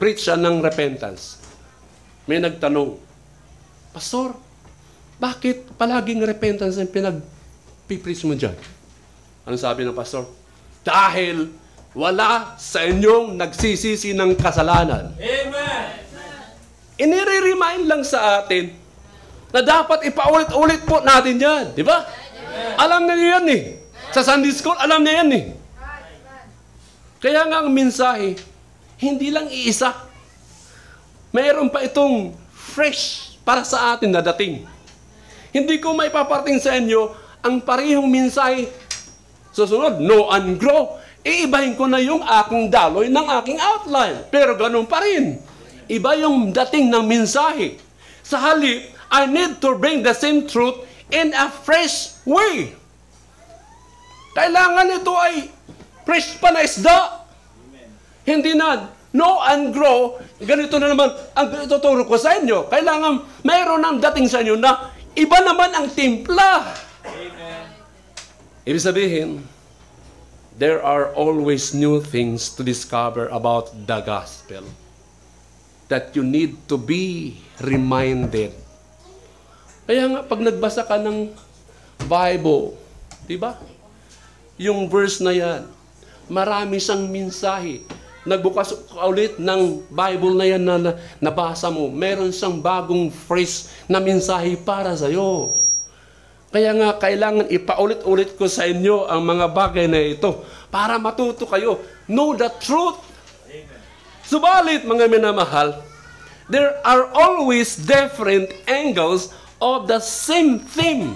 preach siya ng repentance. May nagtanong, Pastor, bakit palaging repentance ang pinag-preach mo dyan? Ano sabi ng pastor? Dahil wala sa inyong nagsisisi ng kasalanan. Amen! Inire-remind lang sa atin na dapat ipaulit-ulit po natin yan. Di ba? Alam na niya yan eh. Sa Sunday School, alam niya yan eh. Kaya nga ang mensahe, hindi lang iisa. Mayroon pa itong fresh para sa atin na dating. Hindi ko maipaparating sa inyo ang parehong mensahe. Susunod, know and grow. Iibahin ko na yung aking daloy ng aking outline. Pero ganun pa rin. Iba yung dating ng mensahe. Sa halip, I need to bring the same truth in a fresh way. Kailangan ito ay fresh pa na isda. Hindi na know and grow. Ganito na naman ang ituturo ko sa inyo. Kailangan mayroon ng dating sa inyo na iba naman ang timpla. Amen. Ibig sabihin, there are always new things to discover about the gospel that you need to be reminded. Kaya nga, pag nagbasa ka ng Bible, di ba? Yung verse na yan, marami siyang mensahe. Nagbukas ka ulit ng Bible na yan na nabasa mo, meron siyang bagong phrase na mensahe para sa'yo. Kaya nga, kailangan ipaulit-ulit ko sa inyo ang mga bagay na ito para matuto kayo. Know the truth. Amen. Subalit, mga minamahal, there are always different angles of the same theme.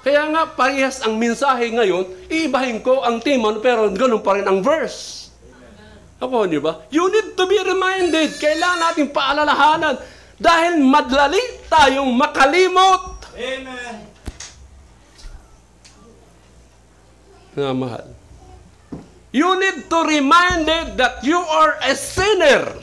Kaya nga, parehas ang mensahe ngayon, iibahin ko ang theme, pero ganun pa rin ang verse. Ako, di ba? You need to be reminded. Kailangan natin paalalahanan dahil madali tayong makalimot. Amen. Na mahal. You need to be reminded that you are a sinner.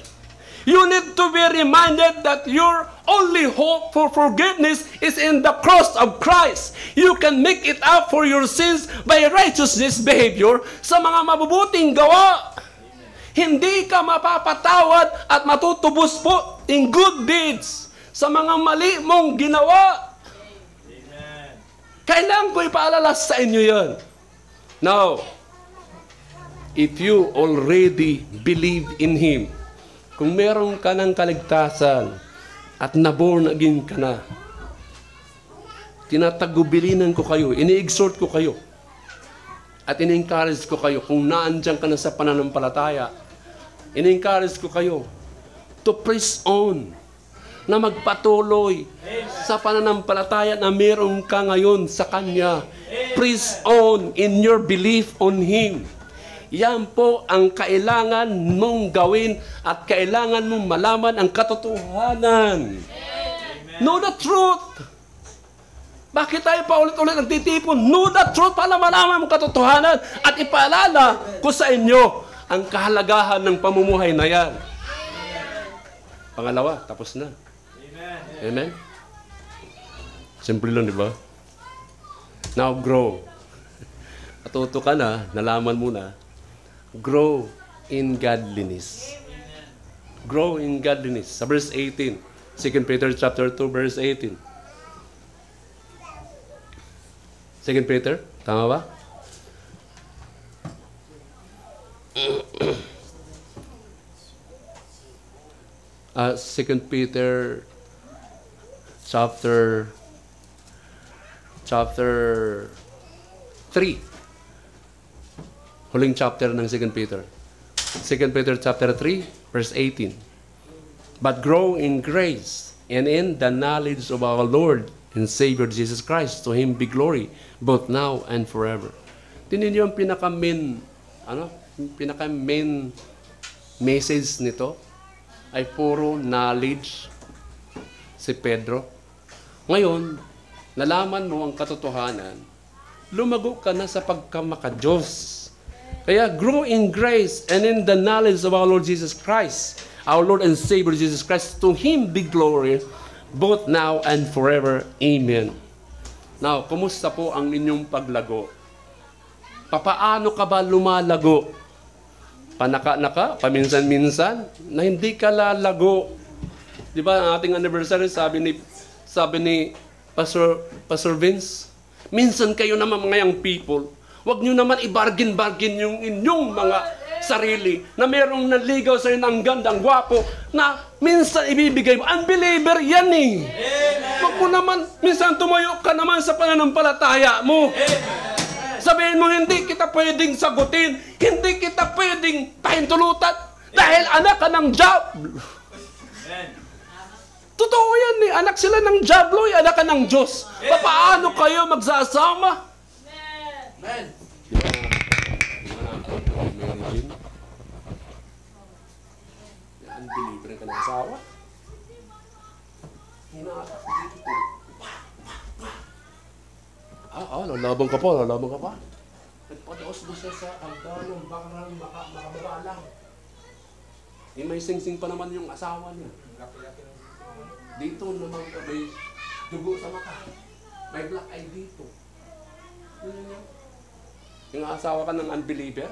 You need to be reminded that your only hope for forgiveness is in the cross of Christ. You can make it up for your sins by righteousness behavior sa mga mabubuting gawa. Hindi ka mapapatawad at matutubos po in good deeds sa mga mali mong ginawa. Amen. Kailangan ko ipaalala sa inyo yan. Now, if you already believe in Him, kung meron ka ng kaligtasan at naborn again ka na, tinatagubilinan ko kayo, ini-exhort ko kayo, at in-encourage ko kayo, kung naandyan ka na sa pananampalataya, in-encourage ko kayo to press on, na magpatuloy sa pananampalataya na meron ka ngayon sa Kanya. Press on in your belief on Him. Yan po ang kailangan mong gawin at kailangan mong malaman ang katotohanan. Know the truth. Bakit tayo paulit-ulit nagtitipon? Know the truth para malaman ang katotohanan at ipaalala ko sa inyo ang kahalagahan ng pamumuhay na yan. Pangalawa, tapos na. Amen? Simple lang, di ba? Now, grow. Matuto ka na, nalaman mo na. Grow in godliness. Grow in godliness. Sa verse 18. 2 Peter chapter 2, verse 18. 2 Peter, tama ba? Second Peter chapter 3. Huling chapter ng 2 Peter. 2 Peter chapter 3, verse 18. But grow in grace and in the knowledge of our Lord and Savior Jesus Christ. To Him be glory, both now and forever. Tingnan niyo ang pinaka-main message nito ay puro knowledge si Pedro. Ngayon, nalaman mo ang katotohanan, lumago ka na sa pagkamaka-Diyos. Kaya grow in grace and in the knowledge of our Lord Jesus Christ, our Lord and Savior Jesus Christ. To Him be glory, both now and forever. Amen. Now, kumusta po ang inyong paglago? Papaano ka ba lumalago? Panaka-naka, paminsan-minsan, na hindi ka lalago. Di ba, ang ating anniversary, sabi ni Pastor Vince, minsan kayo naman mga young people, huwag nyo naman i-bargain-bargain yung inyong mga sarili na merong naligaw sa'yo ng gandang gwapo na minsan ibibigay mo. Unbeliever yan eh. Huwag mo naman, minsan tumayo ka naman sa pananampalataya mo. Sabihin mo, hindi kita pwedeng sagutin, hindi kita pwedeng pahintulutan, dahil anak ka ng Diablo. Totoo yan eh, anak sila ng Diablo, anak ka ng Diyos. Paano kayo magsasama? Amen. Unbeliever ka ng asawa. Lalabang ka pa. Nagpadaos mo siya sa agdanong bakarang makababa lang. May sing-sing pa naman yung asawa niya. Dito naman may dugo sa mata. May black eye dito. Yung asawa ka ng unbeliever?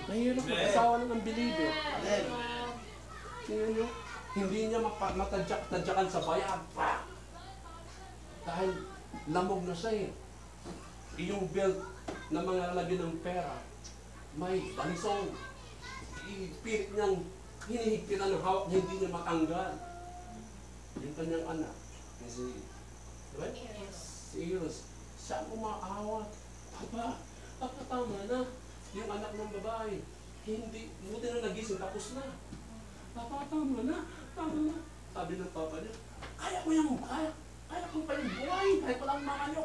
Mahirap ang asawa ng unbeliever. Hindi niya matadyak-tadyakan sa bayan. Dahil lamog na siya eh. Yung belt na mga lalagyan ng pera, may balisong. Ipilit niyang hinihigpitan ng hawak na hindi niya matanggal. Yung kanyang anak, si Eros, siya umaawat. Papa, tama na. Yung anak ng babae, hindi, buti na nagising, tapos na. Papa, tama na. Sabi ng papa niya, kaya ko pa yung buhay, kahit walang mga nyo.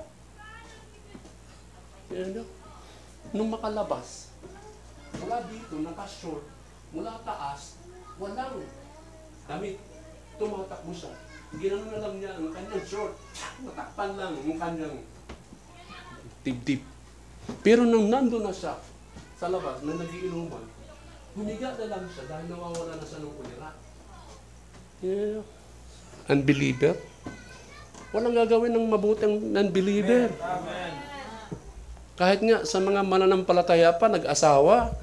Nung makalabas, mula dito, naka-short, mula taas, walang damit. Tumatakbo siya. Ginanon na lang niya ang kanyang short. Natakpan lang ang kanyang tip-tip. Pero nung nandun na siya sa labas na nagiinuman, humiga na lang siya dahil nawawala na siya ng kulira. Unbeliever? Walang gagawin ng mabuting unbeliever. Amen. Kahit nga sa mga mananampalataya pa, nag-asawa,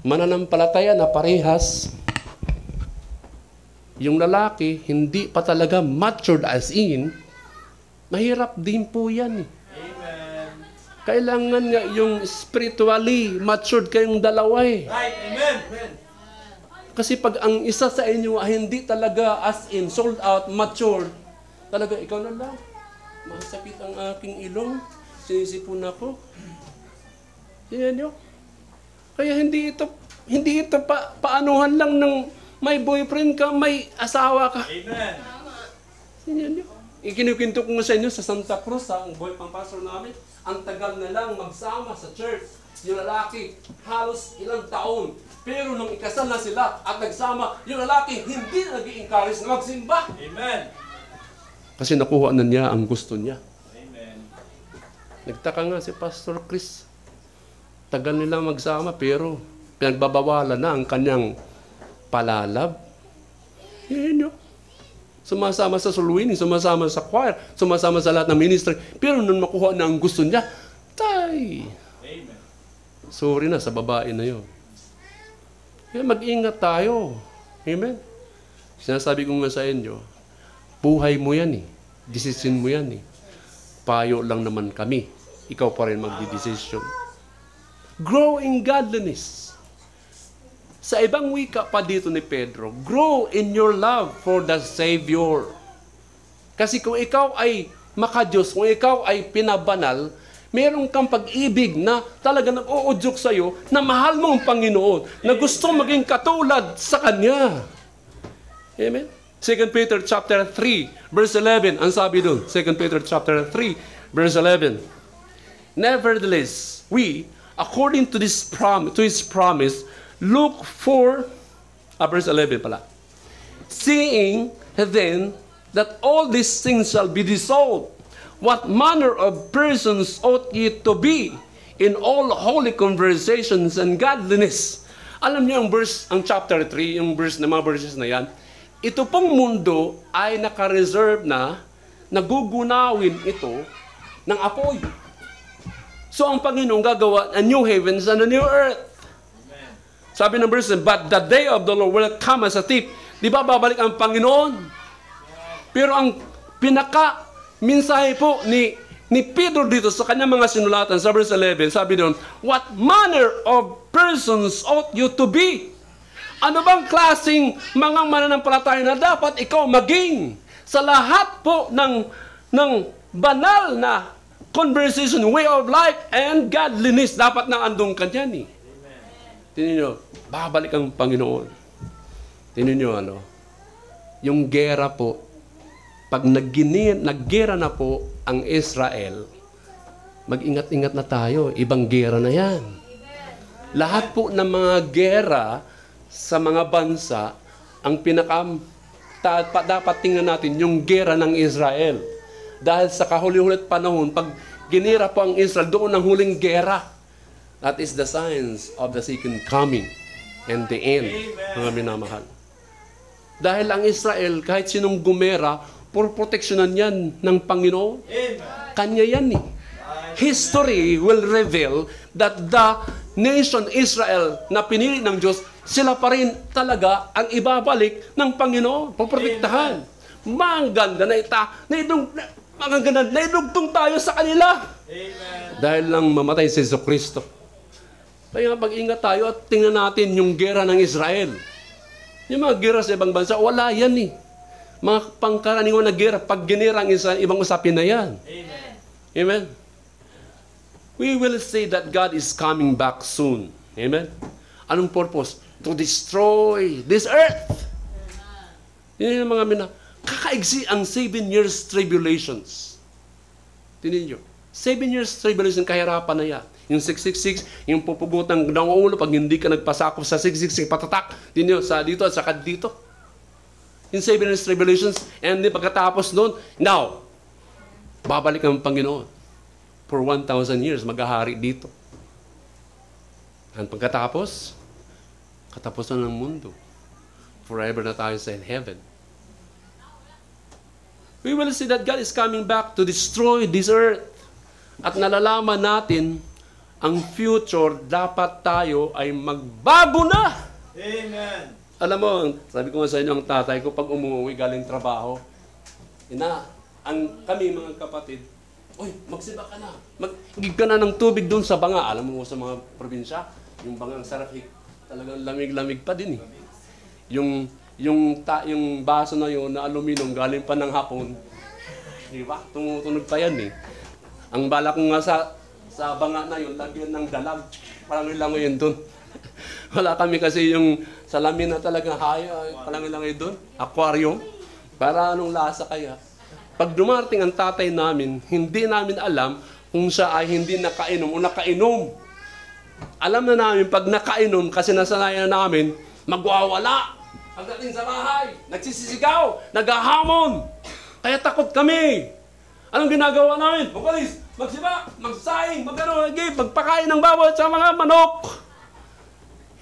mananampalataya na parehas, yung lalaki, hindi pa talaga matured as in, mahirap din po yan. Amen. Kailangan nga yung spiritually matured kayong dalawa eh. Right. Amen. Kasi pag ang isa sa inyo ay hindi talaga as in, sold out, matured, talaga ikaw na lang. Masakit ang aking ilong, sinisipon ako. Yan yun. Kaya hindi ito paanuhan lang ng may boyfriend ka, may asawa ka. Amen. Yan yun. Ikinukwento ko sa inyo sa Santa Cruz, ang pastor namin, ang tagal na lang magsama sa church. Yung lalaki, halos ilang taon. Pero nung ikasal na sila at nagsama, yung lalaki hindi nag-i-encourage na magsimba. Amen. Kasi nakuha na niya ang gusto niya. Amen. Nagtaka nga si Pastor Chris. Tagal nila magsama pero pinagbabawalan na ang kanyang palalab. Yan yun. Sumasama sa soul winning, sumasama sa choir, sumasama sa lahat ng ministry. Pero nung makuha na ang gusto niya, Amen. Sorry na sa babae na yun. Kaya mag-ingat tayo. Amen. Sinasabi ko nga sa inyo, buhay mo yan eh. Decision mo yan eh. Payo lang naman kami. Ikaw pa rin magdi-decision. Grow in godliness. Sa ibang wika pa dito ni Pedro, grow in your love for the Savior. Kasi kung ikaw ay makadiyos, kung ikaw ay pinabanal, meron kang pag-ibig na talaga nag-uudyok sa'yo na mahal mo ang Panginoon, na gusto maging katulad sa Kanya. Amen? 2 Peter chapter 3, verse 11, ang sabi doon, 2 Peter chapter 3, verse 11, nevertheless, we, according to His promise, look for, verse 11 pala, seeing then that all these things shall be dissolved, what manner of persons ought ye to be in all holy conversations and godliness. Alam niyo ang chapter 3, yung verse na mga verses na yan, ito pong mundo ay naka-reserve na, nagugunawin ito ng apoy. So ang Panginoon gagawa a new heavens and a new earth. Amen. Sabi ng verse, but the day of the Lord will come as a thief. Di ba babalik ang Panginoon? Pero ang pinaka-minsahe po ni Pedro dito sa kanyang mga sinulatan sa verse 11, sabi doon, what manner of persons ought you to be? Ano bang klaseng mga mananampalataya na dapat ikaw maging? sa lahat po ng banal na conversation, way of life, and godliness. Dapat na andong ka dyan eh. Tingnan nyo, babalik ang Panginoon. Tingnan nyo, yung gera po, pag naggera na po ang Israel, mag-ingat-ingat na tayo, ibang gera na yan. Lahat po ng mga gera sa mga bansa, ang dapat tingnan natin yung gera ng Israel. Dahil sa kahuli-hulit panahon, pag ginira po ang Israel, doon ang huling gera. That is the signs of the second coming and the end, mga minamahal. Dahil ang Israel, kahit sinong gumera, puro proteksyonan yan ng Panginoon. Kanya yan eh. History will reveal that the nation Israel na pinili ng Diyos, sila pa rin talaga ang ibabalik ng Panginoon. Poprotektahan. Maganda na naidugtong tayo sa kanila. Dahil lang mamatay si Jesucristo. Kaya mag-ingat tayo at tingnan natin yung gera ng Israel. Yung mga gera sa ibang bansa, wala yan eh. Mga pangkaraniwan na gera, pag ginira ang Israel, ibang usapin na yan. Amen. Amen. We will see that God is coming back soon. Amen. Anong purpose? To destroy this earth. Yan yung mga kakaigsi ang 7 years tribulations. Tinin nyo. 7 years tribulation, kahirapan na yan. Yung 666, yung pupugutang ng ulo, pag hindi ka nagpasakop sa 666, patatak. Tinin nyo, sa dito at saka dito. Yung 7 years tribulations, and then pagkatapos noon, now, babalik ang Panginoon. For 1,000 years, maghahari dito. And pagkatapos, katapusan ng mundo. Forever na tayo sa heaven. We will see that God is coming back to destroy this earth. At nalalaman natin, ang future, dapat tayo ay magbago na. Amen. Alam mo, sabi ko nga sa inyo, ang tatay ko, pag umuwi galing trabaho, kami mga kapatid, uy, magsiba ka na. Mag-igib ka na ng tubig doon sa banga. Alam mo sa mga probinsya, yung bangang sarap, talagang lamig-lamig pa din eh. Yung baso na yun na aluminum, galing pa ng hapon. Di ba? Tumutunog pa yan eh. Ang bala ko nga sa banga na yun, lagyan ng dalag. Parang ilang yun doon. Wala kami kasi yung salamin na talagang parang ilang yun doon. Aquarium. Para anong lasa kaya? Pag dumarting ang tatay namin, hindi namin alam kung siya ay hindi nakainom o nakainom. Alam na namin, pag nakainom, kasi nasanayan na namin, magwawala. Pagdating sa bahay, nagsisisigaw, naghahamon. Kaya takot kami. Anong ginagawa namin? Magalis, magsiba, magsaing, magpakain ng bawat sa mga manok.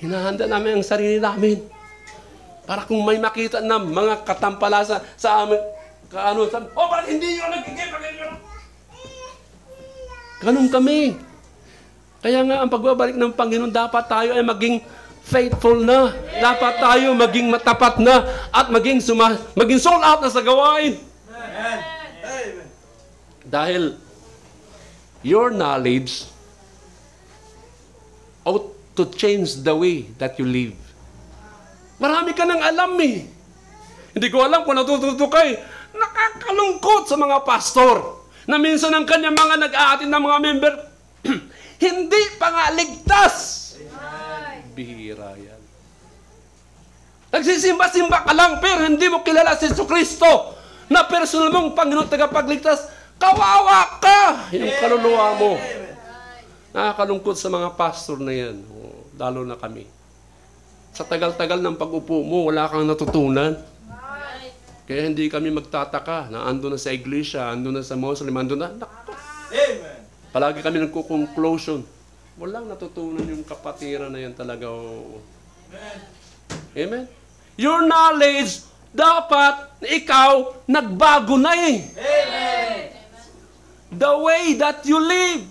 Hinahanda namin ang sarili namin. Para kung may makita na mga katampalasa sa amin, ba't hindi yun nagigib? Ganun kami. Kaya nga, ang pagbabalik ng Panginoon, dapat tayo ay maging faithful na. Dapat tayo maging matapat na at maging sold out na sa gawain. Amen. Dahil your knowledge ought to change the way that you live. Marami ka nang alam eh. Hindi ko alam kung natututo ka eh. Nakakalungkot sa mga pastor na minsan ang kanyang mga nag-aatin ng mga member hindi pa nga ligtas. Bihira yan. Nagsisimba-simba ka lang pero hindi mo kilala si Jesucristo na personal mong Panginoon tagapagligtas. Kawawa ka! Yung kaluluwa mo. Nakakalungkot sa mga pastor na yan. Lalo na kami. Sa tagal-tagal ng pag-upo mo, wala kang natutunan. Kaya hindi kami magtataka na ando na sa iglesia, ando na sa Muslim, ando na. Amen. Palagi kami nagko-conclusion. Walang natutunan yung kapatiran na yan talaga. Amen. Amen. Your knowledge, dapat ikaw nagbago na eh. Amen. The way that you live,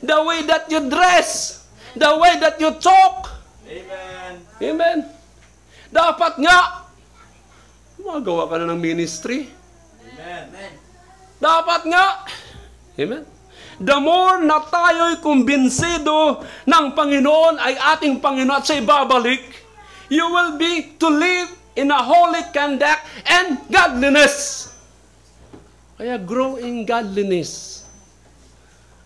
the way that you dress, the way that you talk. Amen. Amen. Dapat nga, magawa ka na ng ministry. Amen. Dapat nga, amen. The more na tayo'y kumbinsido ng Panginoon ay ating Panginoon at siya'y babalik, you will be to live in a holy conduct and godliness. Kaya grow in godliness.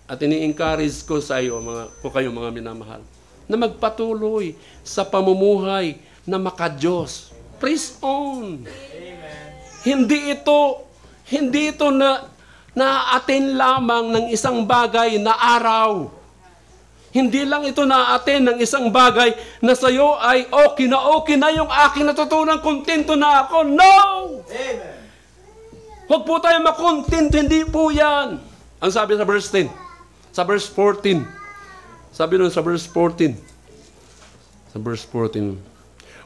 At ini-encourage ko sa iyo, kayo mga minamahal, na magpatuloy sa pamumuhay na makadiyos. Praise on. Amen. Hindi ito na-attend lamang ng isang bagay na araw. Hindi lang ito na-attend ng isang bagay na sa iyo ay okay na yung aking natutunan, kontento na ako. No! Amen. Huwag po tayo makontento, hindi po yan. Ang sabi sa verse 10, sa verse 14, sabi nun sa verse 14,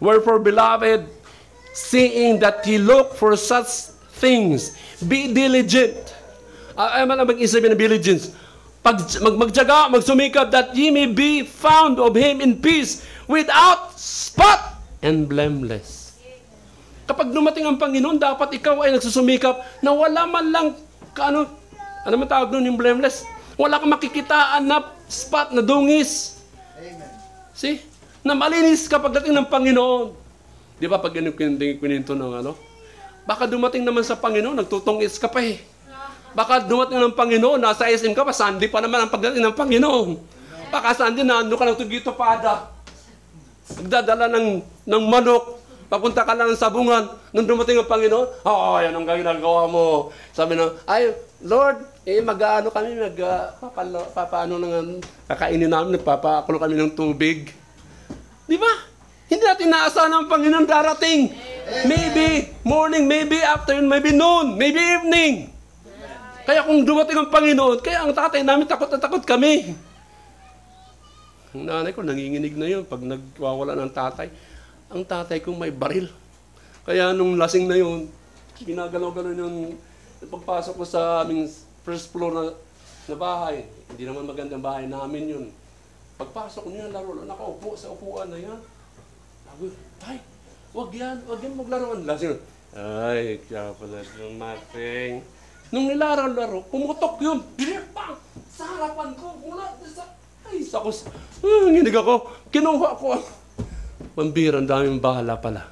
wherefore, beloved, seeing that ye look for such things, be diligent. Mag-isip ng diligence. Magtyaga, magsumikap, that ye may be found of Him in peace, without spot and blameless. Kapag dumating ang Panginoon, dapat ikaw ay nagsusumikap na wala man lang, ano man tawag nun yung blameless? Wala kang makikitaan na spot, na dungis. Amen. See? Na malinis kapag dating ng Panginoon. Di ba pag kininto ng baka dumating naman sa Panginoon, nagtutungis ka pa eh. Baka dumating ng Panginoon, nasa SM ka pa, Sunday pa naman ang pagdating ng Panginoon. Baka Sunday, nando ka ng tugito pada. Nagdadala ng manok. Papunta ka lang ng sabungan. Nung dumating ang Panginoon, yan ang ginagawa mo. Sabi na, ay, Lord, mag-ano kami, papaano nang kakainin namin, nagpapakulo kami ng tubig. Di ba? Hindi natin naasahan ang Panginoon darating. Maybe morning, maybe afternoon, maybe noon, maybe evening. Kaya kung dumating ang Panginoon, kaya ang tatay namin takot na takot kami. Ang nanay ko nanginginig na yun pag nagwawala ng tatay. Ang tatay ko may baril. Kaya nung lasing na yun, ginagalaw-galaw yung pagpasok ko sa aming first floor na bahay. Hindi naman magandang bahay namin yun. Pagpasok niya, laro, nakaupo sa upuan na yan. Sabi, ay, wag yan maglaruan. Lasing, ay, kaya pala yung mating. Nung nilaro-laro, pumutok yun. Bang! Sa harapan ko, nginig ako. Kinuha ko. Pambira, ang daming bahala pala.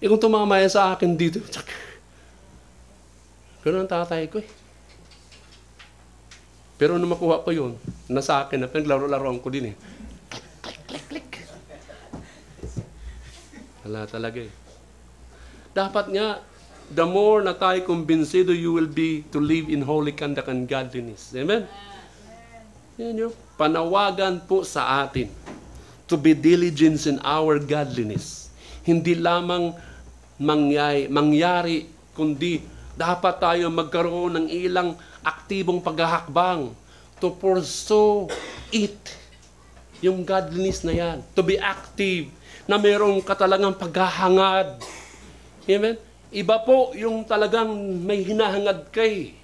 Kung tumamaya sa akin dito, gano'n ang tatay ko eh. Pero nung makuha ko yun, nasa akin na, naglaro-laroan ko din eh. Click. Wala talaga eh. Dapat nga, the more na tayo kumbinsido, you will be to live in holy conduct and godliness. Amen? Yan yung panawagan po sa atin to be diligent in our godliness. Hindi lamang mangyari, kundi dapat tayo magkaroon ng ilang aktibong paghahakbang to pursue it. Yung godliness na yan. To be active. Na mayroong katalagang paghahangad. Amen? Iba po yung talagang may hinahangad kay.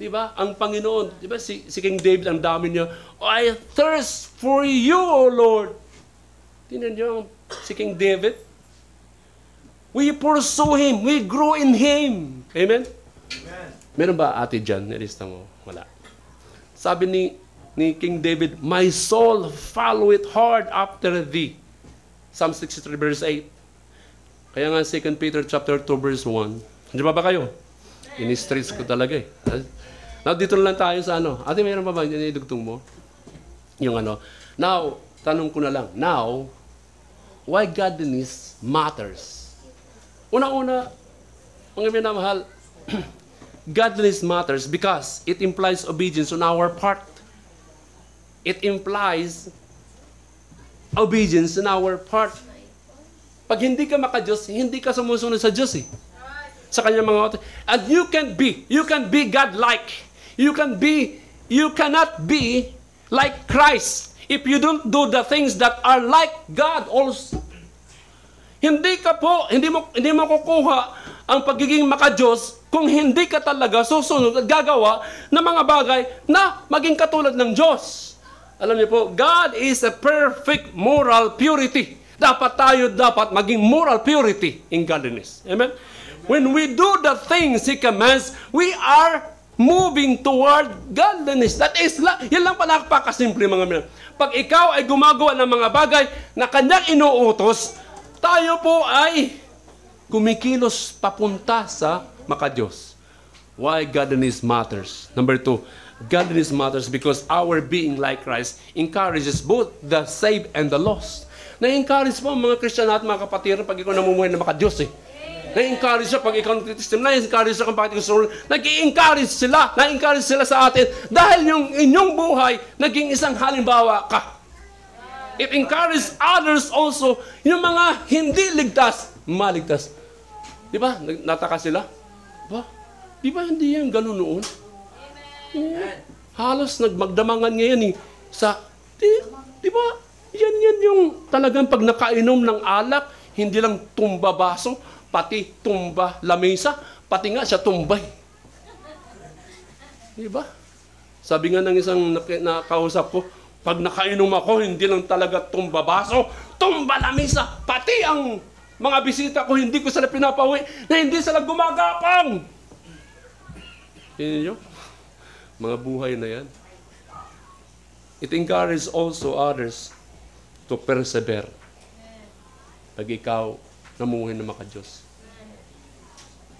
Di ba? Ang Panginoon, di ba si King David, ang dami niya, I thirst for you, O Lord. Tingnan niyo si King David. We pursue Him. We grow in Him. Amen? Amen. Meron ba ate dyan? Nilista mo? Wala. Sabi ni King David, my soul followeth hard after thee. Psalm 63 verse 8. Kaya nga 2 Peter chapter 2 verse 1. Hindi ba kayo? Ini-stress ko talaga eh. Now, dito lang tayo sa Ate, mayroon pa ba inidugtong mo? Yung Now, tanong ko na lang. Now, why godliness matters? Una-una, mga minamahal, godliness matters because it implies obedience on our part. It implies obedience on our part. Pag hindi ka makadiyos, hindi ka sumusunod sa Diyos eh. Sa kanyang mga and you can be God-like. You cannot be like Christ if you don't do the things that are like God also. Hindi mo kukuha ang pagiging makadiyos kung hindi ka talaga susunod at gagawa ng mga bagay na maging katulad ng Diyos. Alam niyo po, God is a perfect moral purity. Dapat maging moral purity in godliness. Amen? When we do the things He commands, we are moving toward godliness. That is, yan lang pala napakasimple mga minamahal. Pag ikaw ay gumagawa ng mga bagay na kanyang inuutos, tayo po ay kumikilos papunta sa makadiyos. Why godliness matters? Number 2, godliness matters because our being like Christ encourages both the saved and the lost. Na-encourage po ang mga Kristiyano at mga kapatiran pag ikaw namumuhay na makadiyos eh. Na-encourage siya pag ikaw nagtitistim. Na-encourage siya kung bakit ikaw surul. Nag-i-encourage sila. Na-encourage sila sa atin dahil yung inyong buhay naging isang halimbawa ka. It encourages others also, yung mga hindi ligtas, maligtas. Di ba? Nataka sila? Di ba hindi yan ganun noon? Halos nagmagdamangan ngayon eh. Di ba? Yan yung talagang pag nakainom ng alak, hindi lang tumba baso, pati tumba lamesa, pati nga siya tumbay. Di ba? Sabi nga ng isang nakausap ko, pag nakainom ako, hindi lang talaga tumba baso, tumba lamesa, pati ang mga bisita ko, hindi ko sila pinapauwi, na hindi sila gumagapang. Yan yun, mga buhay na yan. It encourages also others to persevere. Pag ikaw namuhay na makadiyos.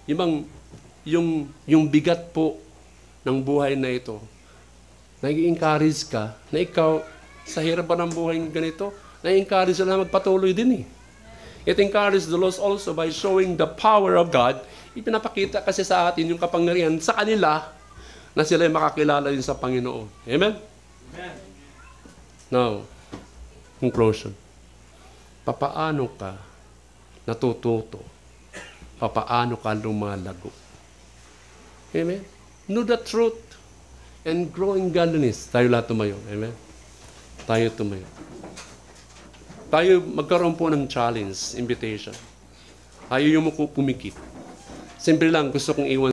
Yung bigat po ng buhay na ito, nag-encourage ka na ikaw sa hirap pa ng buhay ganito, na-encourage na magpatuloy din eh. It encourages the lost also by showing the power of God. Ipinapakita kasi sa atin yung kapangyarihan sa kanila na sila ay makakilala din sa Panginoon. Amen? Amen. Now, conclusion. Papaano ka natututo? Papaano ka lumalago? Amen? Know the truth and grow in godliness. Tayo lahat tumayo. Amen? Tayo tumayo. Tayo magkaroon po ng challenge, invitation. Tayo yung pumikit. Simple lang, gusto kong iwan